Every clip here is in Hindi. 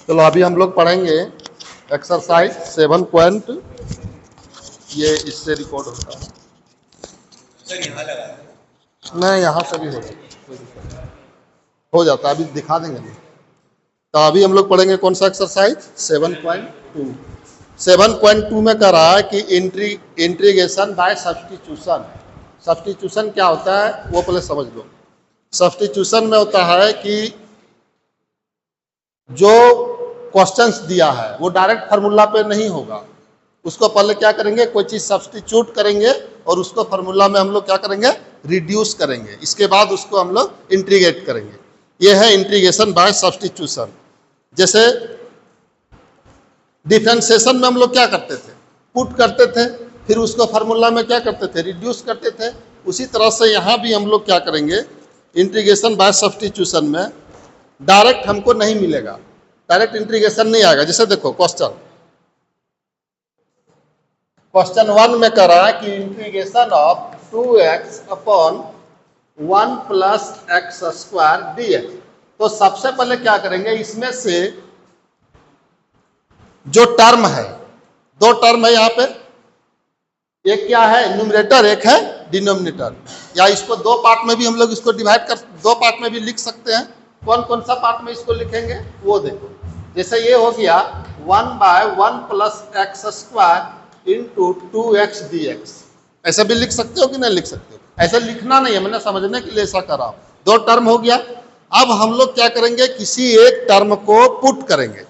चलो अभी हम लोग पढ़ेंगे एक्सरसाइज 7 पॉइंट, ये इससे रिकॉर्ड होता है। नहीं, यहाँ से भी हो जाता है, अभी दिखा देंगे। तो अभी हम लोग पढ़ेंगे कौन सा एक्सरसाइज 7.2। 7.2 में कह रहा है कि इंटीग्रेशन बाय सब्स्टिट्यूशन। सब्स्टिट्यूशन क्या होता है वो पहले समझ लो। सब्स्टिट्यूशन में होता है कि जो क्वेश्चंस दिया है वो डायरेक्ट फार्मूला पे नहीं होगा, उसको पहले क्या करेंगे, कोई चीज सब्स्टिट्यूट करेंगे और उसको फार्मूला में हम लोग क्या करेंगे, रिड्यूस करेंगे, इसके बाद उसको हम लोग इंटीग्रेट करेंगे। ये है इंटीग्रेशन बाय सब्स्टिट्यूशन। जैसे डिफरेंशिएशन में हम लोग क्या करते थे, पुट करते थे, फिर उसको फार्मूला में क्या करते थे, रिड्यूस करते थे। उसी तरह से यहाँ भी हम लोग क्या करेंगे, इंटीग्रेशन बाय सब्स्टिट्यूशन में डायरेक्ट हमको नहीं मिलेगा, डायरेक्ट इंटीग्रेशन नहीं आएगा। जैसे देखो क्वेश्चन 1 में कह रहा है कि integration of 2x upon 1 plus x square dx। तो सबसे पहले क्या करेंगे, इसमें से जो टर्म है, दो टर्म है यहाँ पे, एक क्या है न्यूमरेटर, एक है डिनोमिनेटर, या इसको दो पार्ट में भी हम लोग इसको डिवाइड कर, दो पार्ट में भी लिख सकते हैं। कौन कौन सा पार्ट में इसको लिखेंगे वो देखो। जैसे ये हो गया 1/1 plus x square into 2x dx। ऐसा भी लिख सकते हो कि नहीं लिख सकते हो, ऐसा लिखना नहीं है, मैंने समझने के लिए ऐसा कर रहा हूं। दो टर्म हो गया। अब हम लोग क्या करेंगे, किसी एक टर्म को पुट करेंगे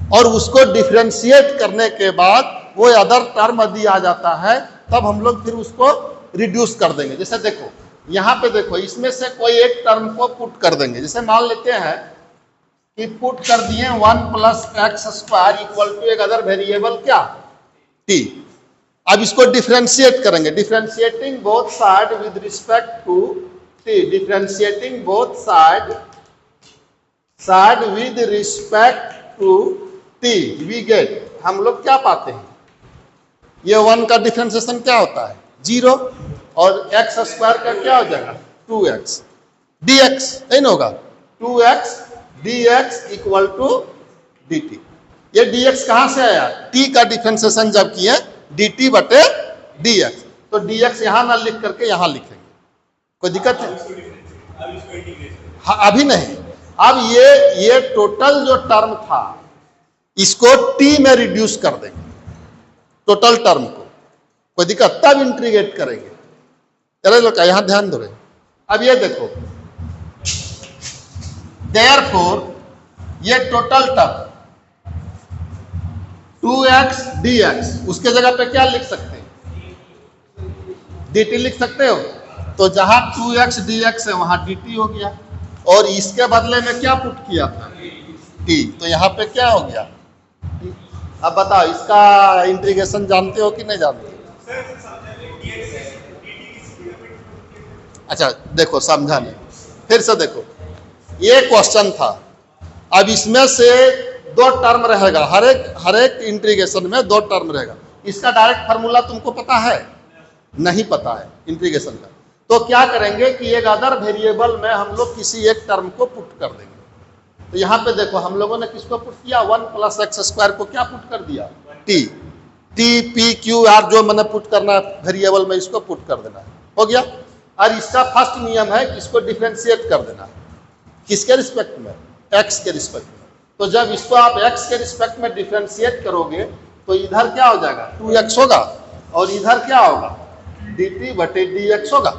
और उसको डिफरेंशिएट करने के बाद वो अदर टर्म यदि आ जाता है तब हम लोग फिर उसको रिड्यूस कर देंगे। जैसे देखो यहाँ पे देखो, इसमें से कोई एक टर्म को पुट कर देंगे। जैसे मान लेते हैं कि पुट कर दिए 1 plus x square equal to एक अदर वेरिएबल क्या, t। अब इसको डिफरेंशिएट करेंगे, differentiating both side with respect to t, differentiating both side with respect to t, we get, हम लोग क्या पाते हैं, ये 1 का डिफरेंशिएशन क्या होता है 0, और एक्स स्क्वायर का क्या हो जाएगा 2x dx, नहीं होगा 2x dx equal to dt। ये dx कहां से आया, t का डिफरेंशिएशन जब किए dt बटे dx, तो dx यहां ना लिख करके यहां लिखेंगे, कोई दिक्कत है? हाँ, अभी नहीं। अब ये टोटल जो टर्म था इसको t में रिड्यूस कर देंगे, टोटल टर्म को, कोई दिक्कत, तब इंटीग्रेट करेंगे। चलो लोग यहां ध्यान दो। अब ये देखो, देयरफॉर ये टोटल टर्म 2x dx, उसके जगह पे क्या लिख सकते हैं, dt लिख सकते हो। तो जहां 2x dx है वहां dt हो गया, और इसके बदले में क्या पुट किया था t, तो यहां पे क्या हो गया। अब बताओ इसका इंटीग्रेशन जानते हो कि नहीं जानते? अच्छा देखो, समझा नहीं, फिर से देखो, ये क्वेश्चन था। अब इसमें से दो टर्म रहेगा, हर एक इंटीग्रेशन में दो टर्म रहेगा। इसका डायरेक्ट फार्मूला तुमको पता है? नहीं पता है इंटीग्रेशन का। तो क्या करेंगे कि एक अदर वेरिएबल में हम लोग किसी एक टर्म को पुट कर देंगे। तो यहाँ पे देखो हम लोगों ने किसको पुट किया, 1 प्लस एक्स स्क्वायर को क्या पुट कर दिया, t p q r, जो मैंने पुट करना है वेरिएबल में इसको पुट कर देना है, हो गया। और इसका फर्स्ट नियम है कि इसको डिफरेंशिएट कर देना, किसके रिस्पेक्ट में, x के रिस्पेक्ट में। तो जब इसको आप x के रिस्पेक्ट में डिफरेंशिएट करोगे तो इधर क्या हो जाएगा 2x होगा, और इधर क्या होगा dt बटे dx होगा,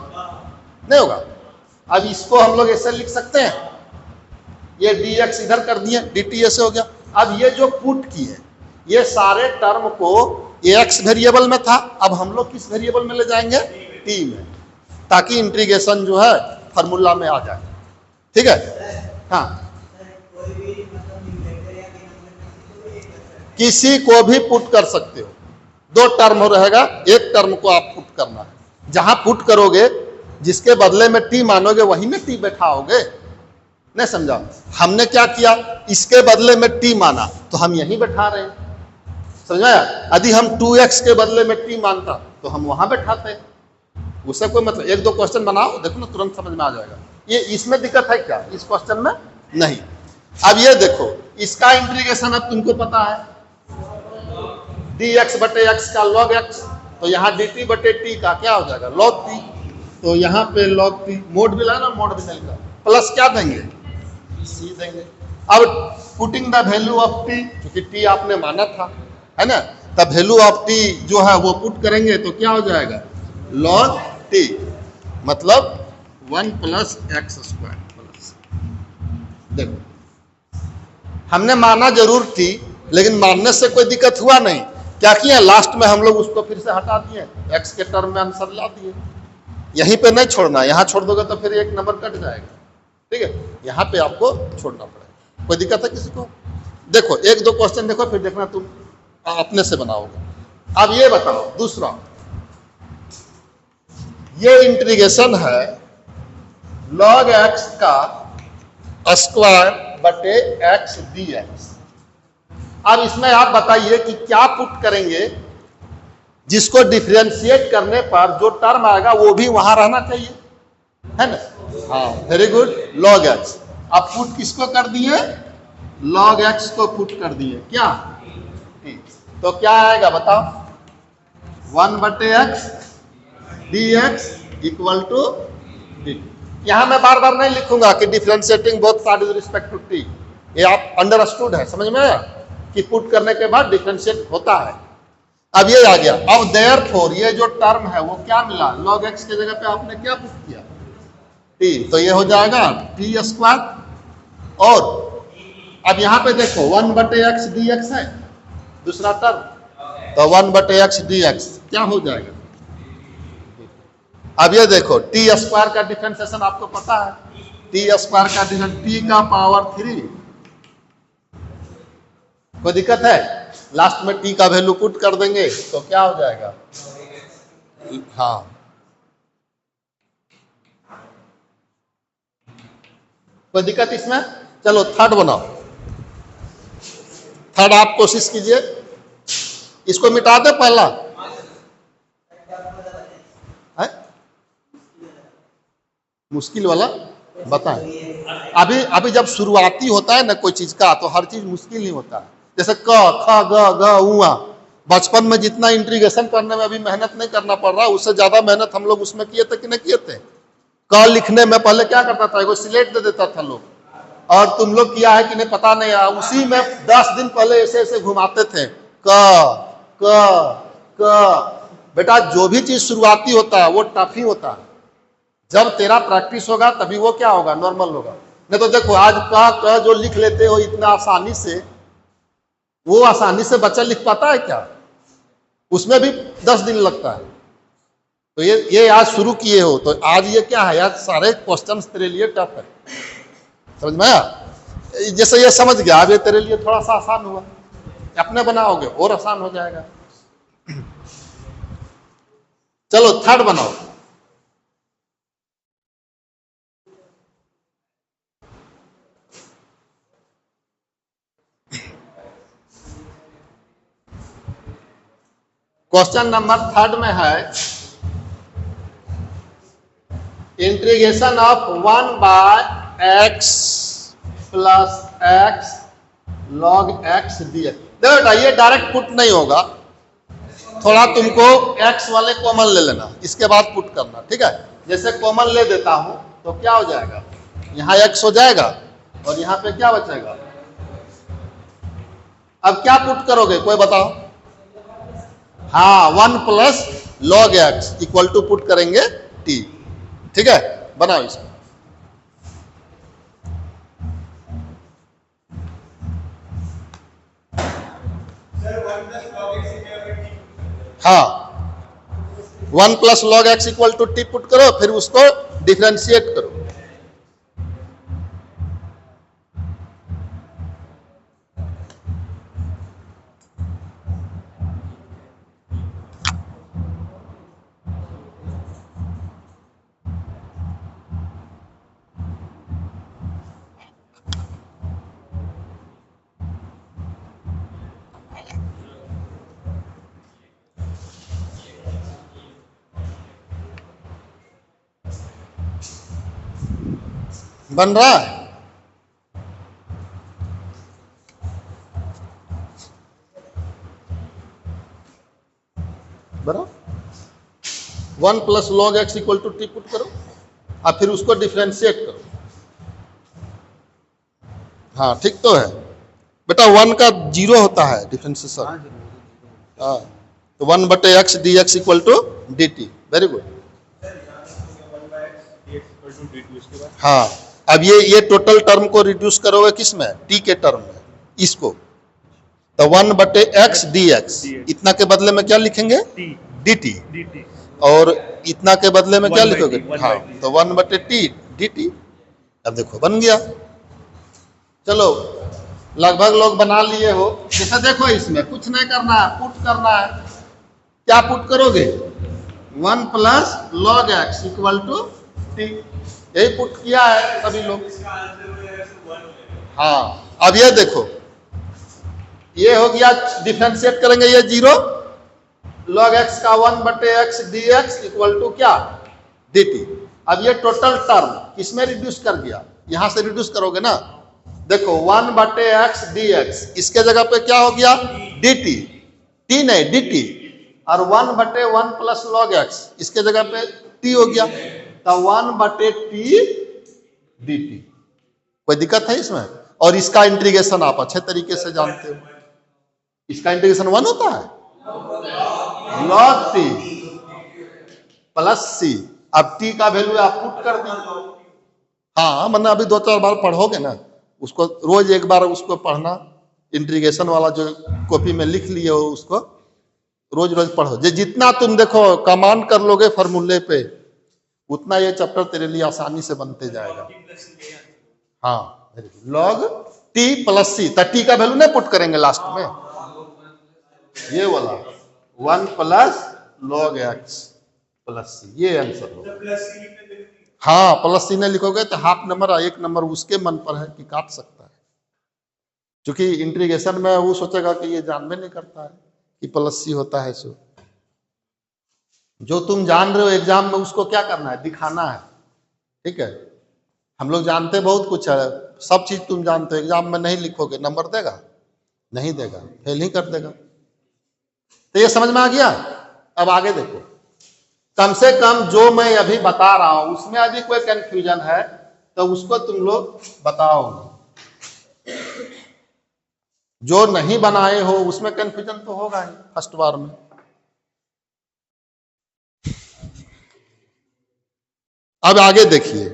नहीं होगा। अब इसको हम लोग ऐसे लिख सकते हैं, ये dx इधर कर दिए, dt ऐसे हो गया। अब ये जो पुट किए ये सारे टर्म को, ये x वेरिएबल में था, अब हम लोग किस वेरिएबल में ले जाएंगे, t में, ताकि इंटीग्रेशन जो है फार्मूला में आ जाए। ठीक है, हाँ, किसी को भी पुट कर सकते हो, दो टर्म रहेगा, एक टर्म को आप पुट करना है। जहां पुट करोगे जिसके बदले में टी मानोगे वही में टी बैठाओगे, नहीं समझा? हमने क्या किया, इसके बदले में टी माना तो हम यही बैठा रहे हैं, समझाया? यदि हम 2x के बदले में टी मानता तो हम वहां बैठाते, उससे कोई मतलब। एक दो क्वेश्चन बनाओ, देखो ना तुरंत समझ में आ जाएगा। ये इसमें दिक्कत है क्या, इस क्वेश्चन में नहीं। अब ये देखो, इसका इंटीग्रेशन अब तुमको पता है, dx बटे x का log x, तो यहाँ dt बटे t का क्या हो जाएगा log t, तो यहाँ पे log t मोड भी लाना, मोड भी नहीं, प्लस क्या देंगे c देंगे। अब putting the value of t, क्योंकि t आपने माना था, है ना, तब वैल्यू ऑफ t जो है वो पुट करेंगे तो क्या हो जाएगा log t, मतलब 1 प्लस एक्स स्क्वायर प्लस, देखो हमने माना जरूर थी, लेकिन मानने से कोई दिक्कत हुआ नहीं, क्या किया लास्ट में हम लोग उसको फिर से हटा दिए, एक्स के टर्म में आंसर ला दिए। यहीं पे नहीं छोड़ना, यहाँ छोड़ दोगे तो फिर एक नंबर कट जाएगा, ठीक है, यहाँ पे आपको छोड़ना पड़ेगा। कोई दिक्कत है किसी को? देखो एक दो क्वेश्चन देखो, फिर देखना तुम अपने से बनाओगे। अब ये बताओ दूसरा, ये इंटीग्रेशन है log x का स्क्वायर बटे x dx। अब इसमें आप बताइए कि क्या पुट करेंगे जिसको डिफरेंशिएट करने पर जो टर्म आएगा वो भी वहां रहना चाहिए, है ना? हाँ, वेरी गुड, log x। अब पुट किसको कर दिए, log x को पुट कर दिए, क्या तो क्या आएगा बताओ, 1 बटे x dx equal to dt। यहां मैं बार बार नहीं लिखूंगा कि differentiating both side with respect to t, ये आप अंडरस्टूड है, समझ में आया कि पुट करने के बाद डिफरेंशिएट होता है। अब ये आ गया, अब देयरफॉर ये जो टर्म है वो क्या मिला, log x की जगह पे आपने क्या पुट किया t, तो ये हो जाएगा t स्क्वायर। और अब यहां पे देखो 1 बटे x dx है दूसरा टर्म, तो 1 बटे x dx क्या हो जाएगा। अब ये देखो टी स्क्वायर का डिफरेंशिएशन आपको पता है, टी स्क्वायर का डिफरेंस टी का पावर 3, कोई दिक्कत है, लास्ट में टी का वैल्यू पुट कर देंगे तो क्या हो जाएगा, हाँ कोई दिक्कत इसमें। चलो थर्ड बनाओ, थर्ड आप कोशिश कीजिए, इसको मिटा दे पहला, मुश्किल वाला बताएं। अभी जब शुरुआती होता है ना कोई चीज का, तो हर चीज मुश्किल नहीं होता है, जैसे क ख ग ग उआ, बचपन में जितना इंटीग्रेशन करने में अभी मेहनत नहीं करना पड़ रहा, उससे ज्यादा मेहनत हम लोग उसमें किए थे कि नहीं किए थे। क लिखने में पहले क्या करता था, एगो स्लेट दे देता था लोग, और तुम लोग किया है कि नहीं पता नहीं, उसी में 10 दिन पहले ऐसे ऐसे घुमाते थे, क क क। बेटा जो भी चीज शुरुआती होता है वो टफ ही होता है, जब तेरा प्रैक्टिस होगा तभी वो क्या होगा, नॉर्मल होगा। नहीं तो देखो आज का जो लिख लेते हो इतना आसानी से, वो आसानी से बच्चा लिख पाता है क्या, उसमें भी 10 दिन लगता है। तो ये आज शुरू किए हो तो आज ये क्या है, आज सारे क्वेश्चंस तेरे लिए टफ है, समझ में आया? जैसे ये समझ गया, अब ये तेरे लिए थोड़ा सा आसान हुआ, अपने बनाओगे और आसान हो जाएगा। चलो थर्ड बनाओ, क्वेश्चन नंबर थर्ड में है integration of 1 by x plus x log x dx। देखो बेटा ये डायरेक्ट पुट नहीं होगा, थोड़ा तुमको x वाले कॉमन ले लेना, इसके बाद पुट करना, ठीक है। जैसे कॉमन ले देता हूं तो क्या हो जाएगा, यहाँ x हो जाएगा और यहाँ पे क्या बचेगा। अब क्या पुट करोगे कोई बताओ, हाँ 1 plus log x equal to put करेंगे t, ठीक है, बनाओ इसको। हाँ 1 plus log x equal to t put करो, फिर उसको डिफरेंशिएट करो। बन रहा है, 1 plus log x equal to T put करो और फिर उसको डिफ्रेंशिएट करो। हाँ ठीक तो है बेटा, 1 का 0 होता है डिफ्रेंशिएशन। हाँ तो 1/x dx equal to dt। Very good. हाँ अब ये टोटल टर्म को रिड्यूस करोगे किस में, t के टर्म में, इसको तो 1/x dx, इतना के बदले में क्या लिखेंगे dt, और इतना के बदले में क्या लिखोगे, हाँ तो 1/t dt। अब देखो बन गया। चलो लगभग लोग बना लिए हो। जैसे देखो इसमें कुछ नहीं करना है, पुट करना है। क्या पुट करोगे, 1 plus log x equal to t, यही पुट किया है सभी लोग। हाँ अब ये देखो, ये हो गया, डिफरेंशिएट करेंगे ये 0, लॉग एक्स का 1/x dx इक्वल टू क्या dt। अब ये टोटल टर्म किसमें रिड्यूस कर दिया, यहां से रिड्यूस करोगे ना, देखो 1/x dx, इसके जगह पे क्या हो गया dt, t नहीं dt, और 1/1 प्लस लॉग एक्स, इसके जगह पे t हो गया, तो 1/t dt। कोई दिक्कत है इसमें? और इसका इंटीग्रेशन आप अच्छे तरीके से जानते हो, इसका इंटीग्रेशन 1 होता है, log t प्लस c। अब t का वैल्यू आप पुट कर दी। हाँ मतलब अभी 2-4 बार पढ़ोगे ना, उसको रोज एक बार उसको पढ़ना, इंटीग्रेशन वाला जो कॉपी में लिख लिए हो उसको रोज रोज पढ़ो। जितना तुम देखो कमांड कर लोगे फॉर्मूले पे, उतना ये चैप्टर तेरे लिए आसानी से बनते जाएगा। हाँ लॉग t प्लस c, तो t का वैल्यू नहीं पुट करेंगे लास्ट में, ये वाला 1 plus log x plus c, ये आंसर होगा। हाँ प्लस c नहीं लिखोगे तो हाफ नंबर, 1 नंबर उसके मन पर है कि काट सकता है, क्योंकि इंटीग्रेशन में वो सोचेगा कि ये जानबे नहीं करता है कि प्लस c होता है। सो जो तुम जान रहे हो एग्जाम में उसको क्या करना है, दिखाना है। ठीक है, हम लोग जानते बहुत कुछ है, सब चीज तुम जानते हो, एग्जाम में नहीं लिखोगे नंबर देगा नहीं देगा, फेल ही कर देगा। तो ये समझ में आ गया। अब आगे देखो, कम से कम जो मैं अभी बता रहा हूं उसमें अभी कोई कंफ्यूजन है तो उसको तुम लोग बताओगे, जो नहीं बनाए हो उसमें कंफ्यूजन तो होगा ही फर्स्ट बार में। अब आगे देखिए,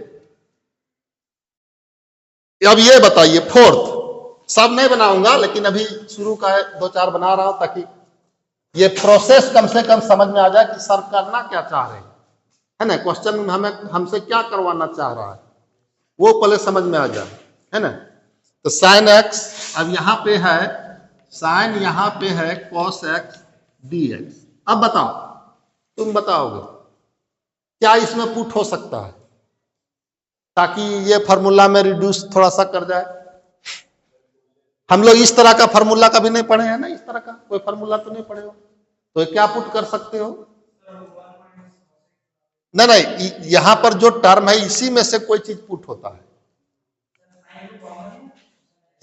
अब ये बताइए फोर्थ, सब नहीं बनाऊंगा लेकिन अभी शुरू का है, 2-4 बना रहा हूं ताकि ये प्रोसेस कम से कम समझ में आ जाए कि सर करना क्या चाह रहे हैं, है ना, क्वेश्चन हमें हमसे क्या करवाना चाह रहा है वो पहले समझ में आ जाए, है ना। तो साइन एक्स, अब यहां पे है साइन, यहां पे है कॉस एक्स dx। अब बताओ, तुम बताओगे क्या इसमें पुट हो सकता है ताकि ये फार्मूला में रिड्यूस थोड़ा सा कर जाए। हम लोग इस तरह का फार्मूला कभी नहीं पढ़े हैं ना, इस तरह का कोई फार्मूला तो नहीं पढ़े हो, तो क्या पुट कर सकते हो? नहीं, यहां पर जो टर्म है इसी में से कोई चीज पुट होता है।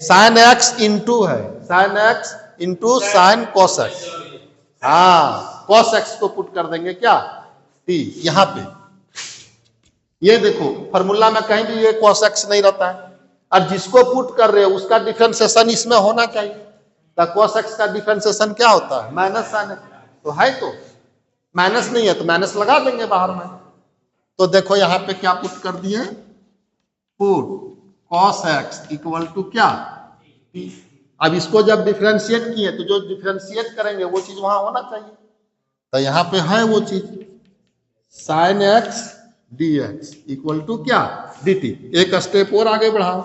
साइन एक्स इंटू है, sine x into sine cos x, हाँ कॉस एक्स को पुट कर देंगे क्या टी यहां पे। ये देखो फार्मूला में कहीं भी ये कॉस एक्स नहीं रहता है, और जिसको पुट कर रहे हो उसका डिफरेंशिएशन इसमें होना चाहिए। तो कॉस एक्स का डिफरेंशिएशन क्या होता है, माइनस साइन एक्स, तो है तो माइनस नहीं है तो माइनस लगा देंगे बाहर में। तो देखो यहाँ पे क्या पुट कर दिए, put cos x equal to क्या टी। अब इसको जब डिफरेंशिएट किए तो जो डिफरेंशिएट करेंगे वो चीज वहां होना चाहिए, तो यहाँ पे है वो चीज, sine x dx equal to क्या dt। एक स्टेप और आगे बढ़ाओ,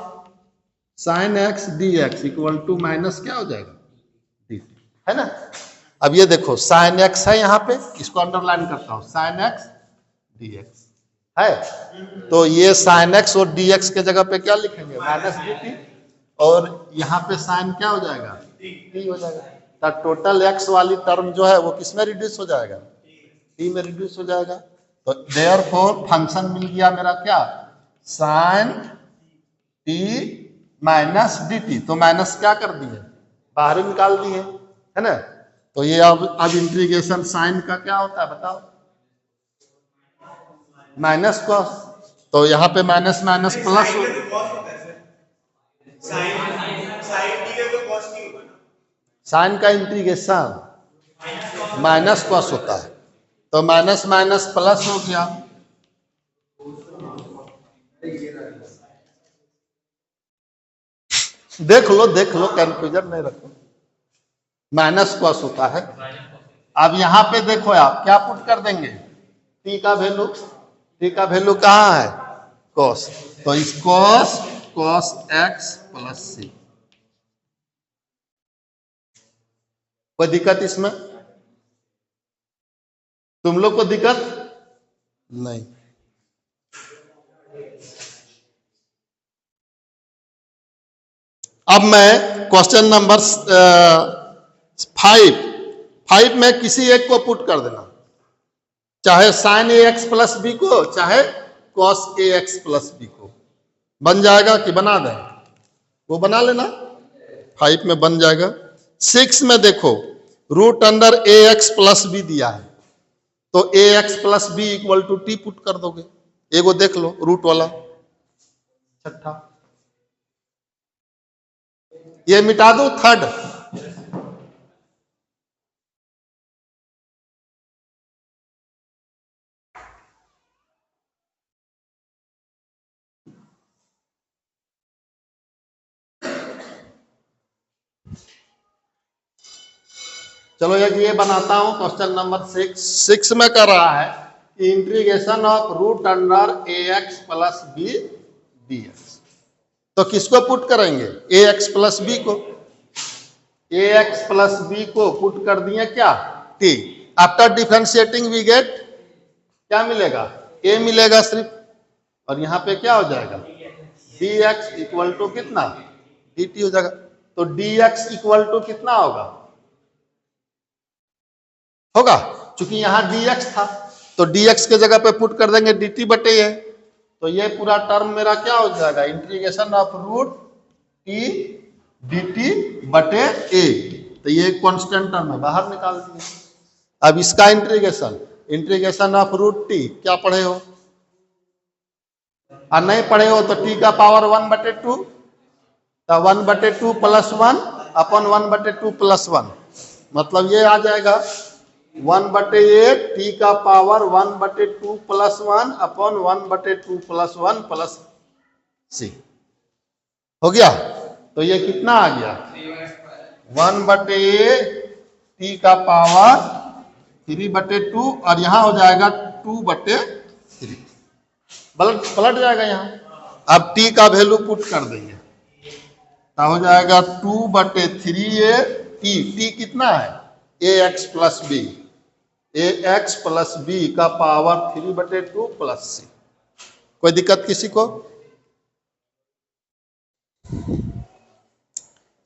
sine x dx equal to minus क्या हो जाएगा dt, है ना। अब ये देखो साइन एक्स है यहाँ पे, इसको अंडरलाइन करता हूं, साइन एक्स dx है, तो ये साइन एक्स और dx के जगह पे क्या लिखेंगे माइनस dt, और यहाँ पे साइन क्या हो जाएगा t हो जाएगा। तो टोटल x वाली टर्म जो है वो किसमें रिड्यूस हो जाएगा, t में रिड्यूस हो जाएगा। तो देयरफॉर फंक्शन मिल गया मेरा क्या, साइन t माइनस dt, तो माइनस क्या कर दिए बाहर निकाल दिए, है ना। तो ये अब इंटीग्रेशन साइन का क्या होता है बताओ, माइनस कॉस, तो यहाँ पे माइनस माइनस प्लस हो, साइन का इंटीग्रेशन माइनस कॉस होता है, तो माइनस माइनस प्लस हो गया। देख लो कंफ्यूजन नहीं रखो, माइनस कॉस होता है। अब यहां पे देखो आप क्या पुट कर देंगे, टी का वैल्यू कहाँ है, कॉस, तो इस कॉस एक्स प्लस सी। कोई दिक्कत इसमें, तुम लोग को दिक्कत नहीं। अब मैं क्वेश्चन नंबर 5 में किसी एक को पुट कर देना, चाहे साइन ए एक्स प्लस बी को, चाहे cos A x plus b को। बन जाएगा कि बना दें, वो बना लेना, 5 में बन जाएगा। 6 में देखो रूट अंडर ए एक्स प्लस बी दिया है, तो A x plus B equal to T put कर दोगे। एगो देख लो रूट वाला, छठा ये मिटा दो, थर्ड चलो ये बनाता हूं क्वेश्चन नंबर 6 में कर रहा है कि integration of root under A x plus b d x. तो किसको पुट करेंगे, ए एक्स प्लस बी को, ए एक्स प्लस बी को पुट कर दिए क्या, टी। आफ्टर डिफरेंशिएटिंग वी गेट क्या मिलेगा, ए मिलेगा सिर्फ, और यहाँ पे क्या हो जाएगा, डी एक्स इक्वल टू कितना, डी टी हो जाएगा। तो डी एक्स इक्वल टू कितना होगा, चूंकि यहाँ dx था तो dx के जगह पे पुट कर देंगे dt बटे ए, तो ये पूरा टर्म मेरा क्या हो जाएगा, integration of root t dt बटे ए। तो ये कांस्टेंट टर्म है, बाहर निकाल दिए। अब इसका इंटीग्रेशन ऑफ रूट टी क्या पढ़े हो, और नहीं पढ़े हो तो टी का पावर 1/2, तो 1/2 प्लस 1 अपन 1/2 प्लस 1, मतलब ये आ जाएगा 1/8 टी का power 1/2 plus 1 upon 1/2 plus 1 plus C हो गया। तो ये कितना आ गया, 1/8 टी का पावर 3/2, और यहां हो जाएगा 2/3, पलट जाएगा यहाँ। अब टी का वैल्यू पुट कर देंगे, तो हो जाएगा 2/3 टी कितना है, ए एक्स प्लस बी, ए एक्स प्लस बी का पावर 3/2 प्लस सी। कोई दिक्कत किसी को,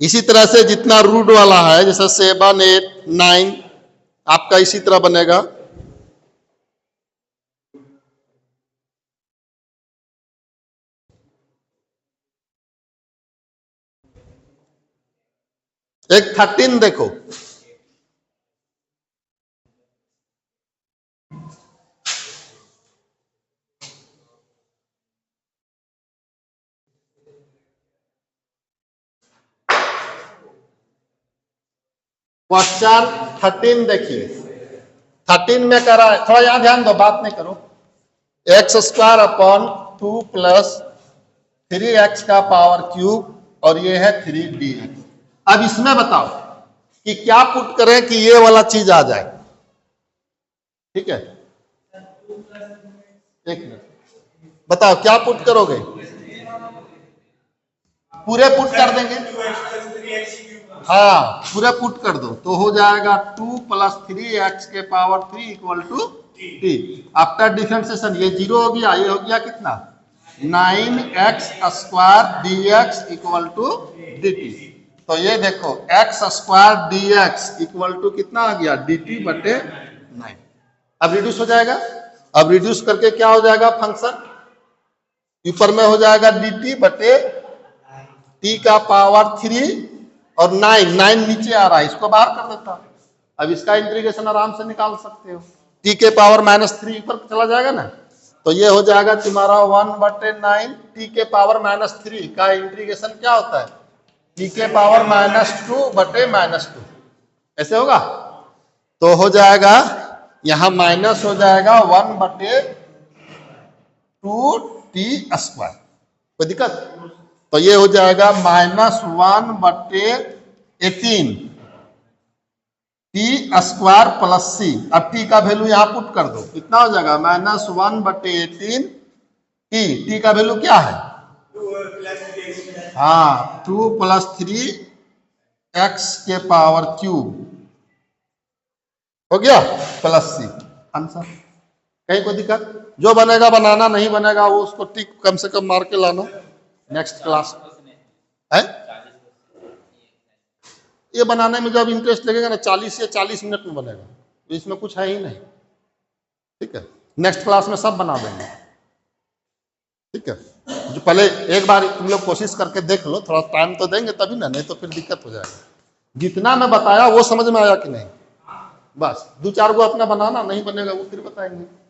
इसी तरह से जितना रूट वाला है, जैसे 7, 8, 9 आपका इसी तरह बनेगा। एक 13 देखो, क्वेश्चन 13 देखिए, 13 में करा है, थोड़ा यहां ध्यान दो, बात नहीं करो। x² अपॉन 2 प्लस 3x का पावर क्यूब, और ये है 3dx। अब इसमें बताओ कि क्या पुट करें कि ये वाला चीज आ जाए, ठीक है, एक मिनट बताओ क्या पुट करोगे, पूरे पुट कर देंगे, हाँ पूरे पुट कर दो, तो हो जाएगा 2 प्लस 3x के power 3 equal to T. After differentiation ये 0 हो गया, ये हो गया कितना, 9x² dx equal to dt। तो ये देखो x² dx इक्वल टू कितना आ गया, dt बटे 9। अब रिड्यूस हो जाएगा, अब रिड्यूस करके क्या हो जाएगा, फंक्शन ऊपर में हो जाएगा dt बटे t का पावर 3 और 9 नीचे आ रहा है, इसको बाहर कर देता। अब इसका इंटीग्रेशन आराम से निकाल सकते हो, t के पावर -3 ऊपर चला जाएगा ना, तो ये हो जाएगा तुम्हारा 1/9 टी के पावर -3 का इंटीग्रेशन क्या होता है, टी के पावर -2/-2 ऐसे होगा। तो हो जाएगा यहां माइनस हो जाएगा 1/2t²। कोई दिक्कत? तो ये हो जाएगा -1/18 t² प्लस c। अब t का वैल्यू यहां पुट कर दो, कितना हो जाएगा -1/18 t का वैल्यू क्या है, हाँ 2 + 3x³ हो गया प्लस c। आंसर। कहीं कोई दिक्कत? जो बनेगा बनाना, नहीं बनेगा वो उसको टिक कम से कम मार के लाना नेक्स्ट क्लास है। ये बनाने में जब इंटरेस्ट लगेगा ना 40 या 40 मिनट में बनेगा, तो इसमें कुछ है ही नहीं। ठीक है, नेक्स्ट क्लास में सब बना देंगे। ठीक है, जो पहले एक बार तुम लोग कोशिश करके देख लो, थोड़ा टाइम तो देंगे तभी ना, नहीं तो फिर दिक्कत हो जाएगा। जितना मैं बताया वो समझ में आया कि नहीं, बस 2-4 गो अपना बनाना, नहीं बनेगा वो फिर बताएंगे।